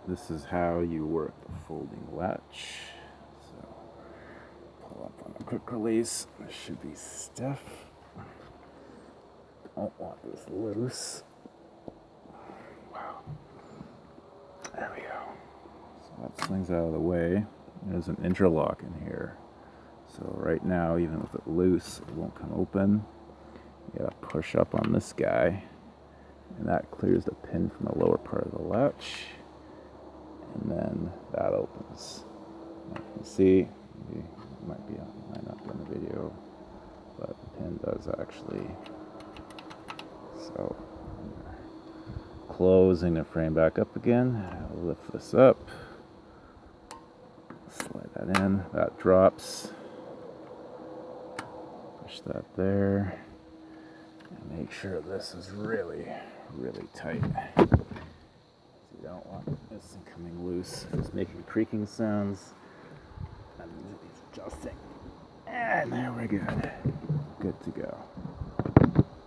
this is how you work the folding latch. So pull up on a quick release. This should be stiff. Don't want this loose. Wow. There we go. So that slings out of the way. There's an interlock in here. So right now, even with it loose, it won't come open. You gotta push up on this guy, and that clears the pin from the lower part of the latch, and then that opens. You can see, it might not be on the video, but the pin does actually. So, closing the frame back up again. I'll lift this up, slide that in, that drops. Push that there, and make sure this is really, really tight. You don't want this thing coming loose. It's making creaking sounds. And it's adjusting. And there we're good. Good to go.